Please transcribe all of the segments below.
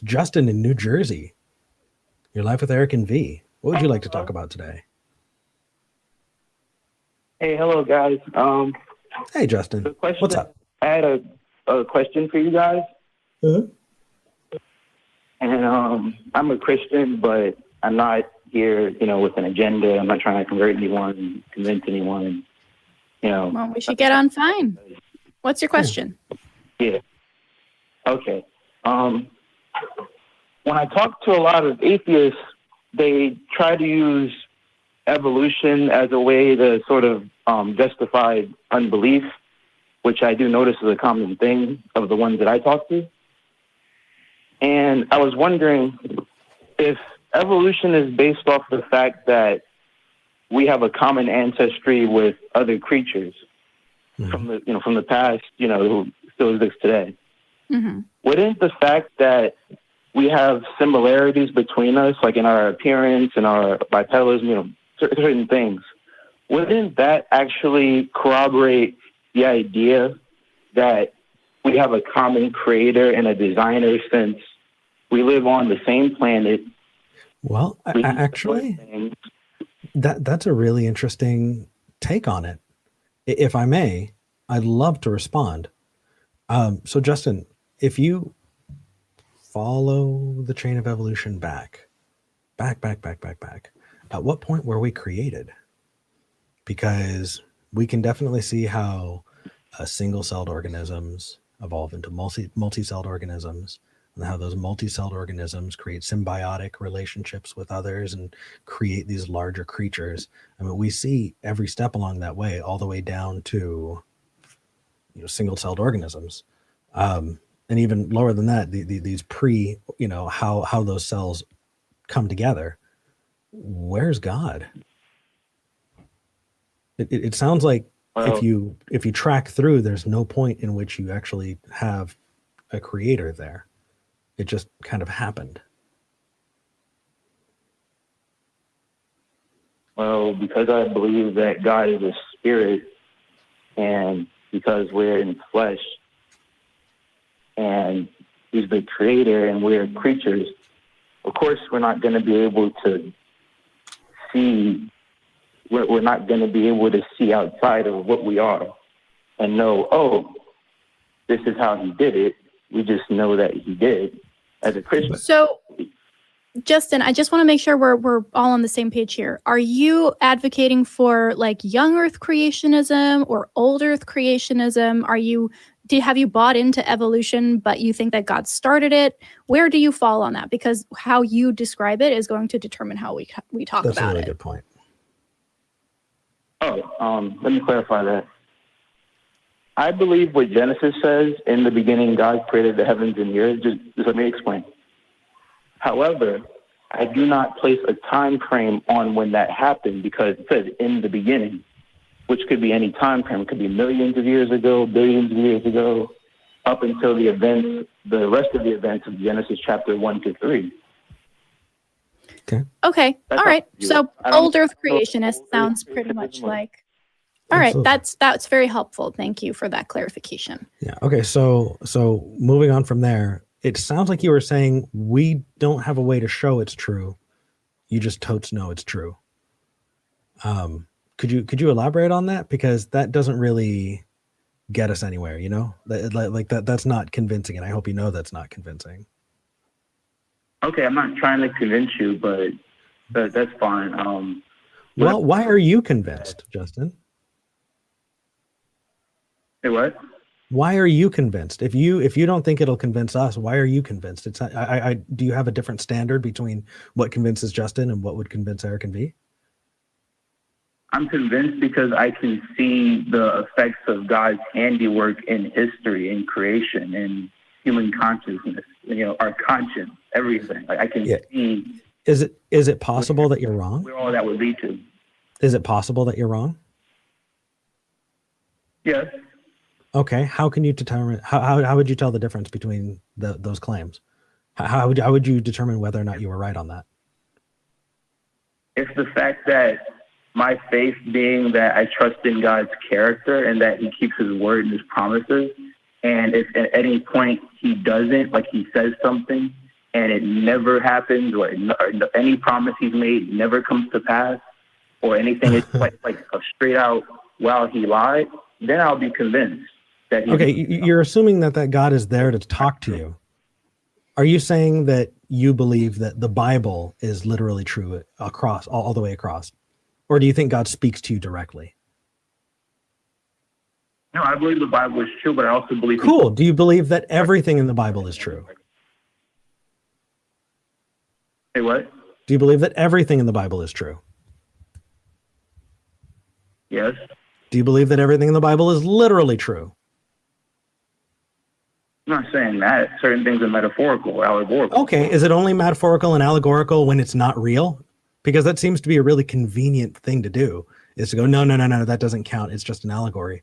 Justin in New Jersey. You're live with Eric and V. What would you like to talk about today? Hey, hello, guys. Hey, Justin. What's up? I had a question for you guys. Mm-hmm. And I'm a Christian, but I'm not here, with an agenda. I'm not trying to convert anyone, convince anyone, Well, we should get on fine. What's your question? Yeah. Okay. When I talk to a lot of atheists, they try to use evolution as a way to sort of justify unbelief, which I do notice is a common thing of the ones that I talk to. And I was wondering if evolution is based off the fact that we have a common ancestry with other creatures from the past, who still exists today. Mm-hmm. Wouldn't the fact that we have similarities between us, like in our appearance and our bipedalism, certain things, wouldn't that actually corroborate the idea that we have a common creator and a designer, since we live on the same planet? Well, actually, that's a really interesting take on it. If I may, I'd love to respond. So Justin, if you follow the chain of evolution back, at what point were we created? Because we can definitely see how single-celled organisms evolve into multi-celled organisms, and how those multi-celled organisms create symbiotic relationships with others and create these larger creatures. I mean, we see every step along that way, all the way down to single-celled organisms, and even lower than that, these pre, how those cells come together. Where's God? It sounds like if you track through, there's no point in which you actually have a creator there. It just kind of happened. Well, because I believe that God is a spirit, and because we're in flesh, and he's the creator and we're creatures, of course we're not going to be able to see, we're not going to be able to see outside of what we are and know, oh, this is how he did it. We just know that he did as a Christian. So, Justin, I just want to make sure we're all on the same page here. Are you advocating for like young Earth creationism or old Earth creationism? Have you bought into evolution, but you think that God started it? Where do you fall on that? Because how you describe it is going to determine how we talk about it. That's a really good point. Let me clarify that. I believe what Genesis says, in the beginning, God created the heavens and the earth. Just let me explain. However, I do not place a time frame on when that happened, because it says in the beginning, which could be any time frame. It could be millions of years ago, billions of years ago, up until the rest of the events of Genesis chapter 1 to 3. Okay. All right. So old Earth creationist sounds pretty much like. All right. That's very helpful. Thank you for that clarification. Yeah. Okay. So moving on from there, it sounds like you were saying we don't have a way to show it's true. You just totes know it's true. Could you elaborate on that? Because that doesn't really get us anywhere, that's not convincing. And I hope you know that's not convincing. Okay. I'm not trying to convince you, but that's fine. Well, why are you convinced, Justin? Say what? Why are you convinced? If you don't think it'll convince us, why are you convinced? It's not, do you have a different standard between what convinces Justin and what would convince Eric and V? I'm convinced because I can see the effects of God's handiwork in history, in creation, in human consciousness, our conscience, everything. I can see. Is it possible that you're wrong? Where all that would lead to. Is it possible that you're wrong? Yes. Okay. How can you determine, how would you tell the difference between those claims? How would you determine whether or not you were right on that? It's the fact that my faith being that I trust in God's character and that he keeps his word and his promises. And if at any point he doesn't, like he says something and it never happens, or any promise he's made never comes to pass, or anything is like a straight out, well, he lied, then I'll be convinced that Okay, you're assuming that God is there to talk to you. Are you saying that you believe that the Bible is literally true across all the way across? Or do you think God speaks to you directly? No, I believe the Bible is true, but I also believe... Cool. Do you believe that everything in the Bible is true? Say what? Do you believe that everything in the Bible is true? Yes. Do you believe that everything in the Bible is literally true? I'm not saying that. Certain things are metaphorical, allegorical. Okay, is it only metaphorical and allegorical when it's not real? Because that seems to be a really convenient thing to do, is to go, no, that doesn't count. It's just an allegory.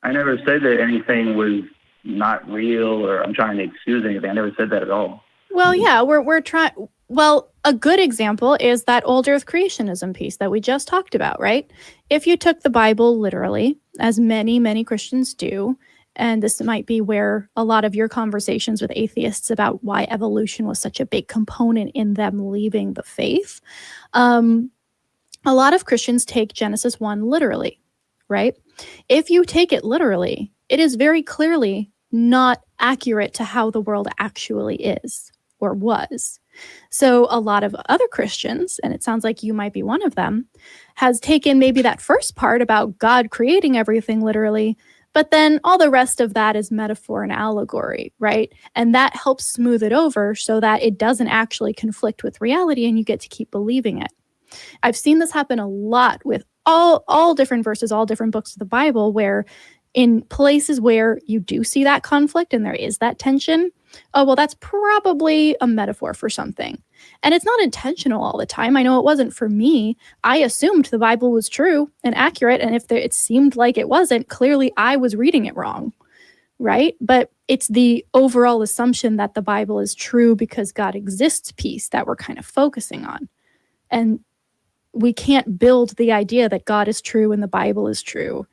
I never said that anything was not real, or I'm trying to excuse anything. I never said that at all. Well, yeah, we're trying. Well, a good example is that old earth creationism piece that we just talked about, right? If you took the Bible literally, as many Christians do, and this might be where a lot of your conversations with atheists about why evolution was such a big component in them leaving the faith. A lot of Christians take Genesis 1 literally, right? If you take it literally, it is very clearly not accurate to how the world actually is or was. So a lot of other Christians, and it sounds like you might be one of them, has taken maybe that first part about God creating everything literally, but then all the rest of that is metaphor and allegory, right? And that helps smooth it over so that it doesn't actually conflict with reality and you get to keep believing it. I've seen this happen a lot with all different verses, all different books of the Bible, where in places where you do see that conflict and there is that tension, oh, well, that's probably a metaphor for something. And it's not intentional all the time. I know it wasn't for me. I assumed the Bible was true and accurate. And if it seemed like it wasn't, clearly I was reading it wrong, right? But it's the overall assumption that the Bible is true because God exists piece that we're kind of focusing on. And we can't build the idea that God is true and the Bible is true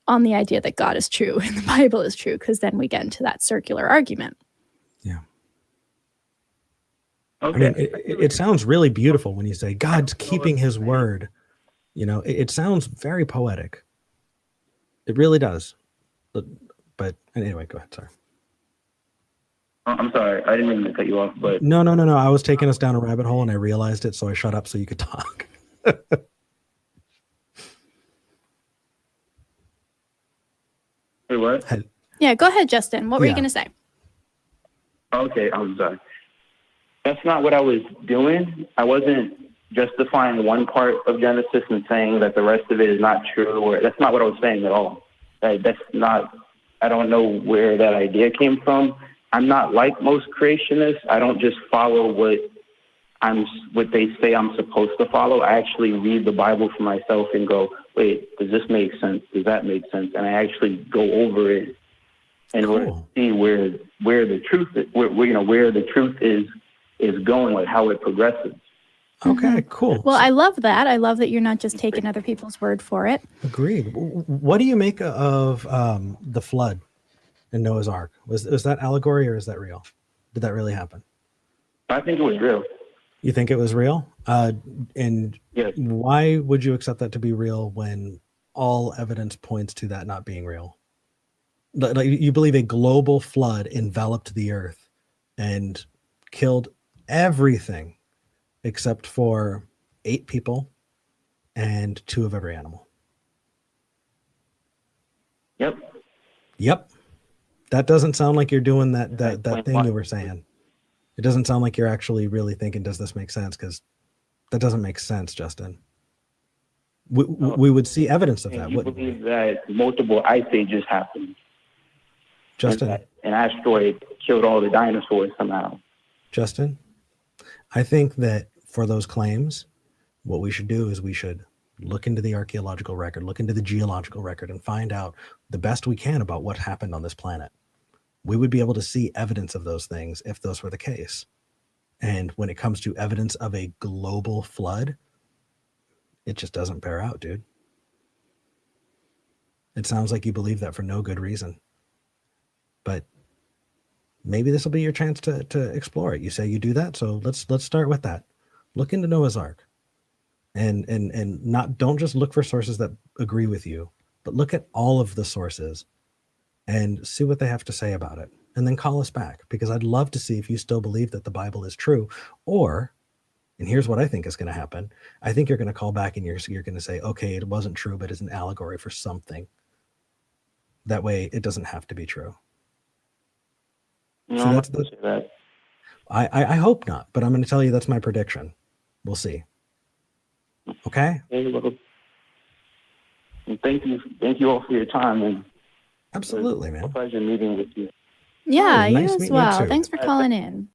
on the idea that God is true and the Bible is true, because then we get into that circular argument. Yeah. Okay. I mean, it sounds really beautiful when you say God's keeping his word. You know, it sounds very poetic. It really does. But anyway, go ahead. Sorry. I'm sorry. I didn't mean to cut you off, but... No. I was taking us down a rabbit hole and I realized it, so I shut up so you could talk. Wait, what? Yeah, go ahead, Justin. What were you going to say? Okay, I'm sorry. That's not what I was doing. I wasn't justifying one part of Genesis and saying that the rest of it is not true, or that's not what I was saying at all. That's not, I don't know where that idea came from. I'm not like most creationists. I don't just follow what they say I'm supposed to follow. I actually read the Bible for myself and go, wait, does this make sense? Does that make sense? And I actually go over it and see where the truth is, where the truth is going, with how it progresses. Okay, cool. Well, I love that. I love that you're not just taking other people's word for it. Agreed. What do you make of the flood in Noah's Ark? Was that allegory or is that real? Did that really happen? I think it was real. You think it was real? And yes. Why would you accept that to be real when all evidence points to that not being real? Like you believe a global flood enveloped the earth and killed everything except for 8 people and 2 of every animal. Yep. That doesn't sound like you're doing that thing you were saying. It doesn't sound like you're actually really thinking, does this make sense? Because that doesn't make sense, Justin. We would see evidence of that, wouldn't we? You believe that multiple ice ages happened. Justin. And an asteroid killed all the dinosaurs somehow. Justin, I think that for those claims, what we should do is we should look into the archaeological record, look into the geological record, and find out the best we can about what happened on this planet. We would be able to see evidence of those things if those were the case. And when it comes to evidence of a global flood, it just doesn't bear out, dude. It sounds like you believe that for no good reason. But maybe this will be your chance to explore it. You say you do that, so let's start with that. Look into Noah's Ark, and not, don't just look for sources that agree with you, but look at all of the sources and see what they have to say about it, and then call us back, because I'd love to see if you still believe that the Bible is true, or, and here's what I think is going to happen. I think you're going to call back and you're going to say, okay, it wasn't true, but it's an allegory for something. That way, it doesn't have to be true. No, See, I'm that's not gonna say that. I hope not, but I'm going to tell you that's my prediction. We'll see. Okay. Okay, well, and thank you all for your time, and Absolutely, it was man. a pleasure meeting with you. Yeah, Oh, you nice as meeting you well. too. Thanks for calling in.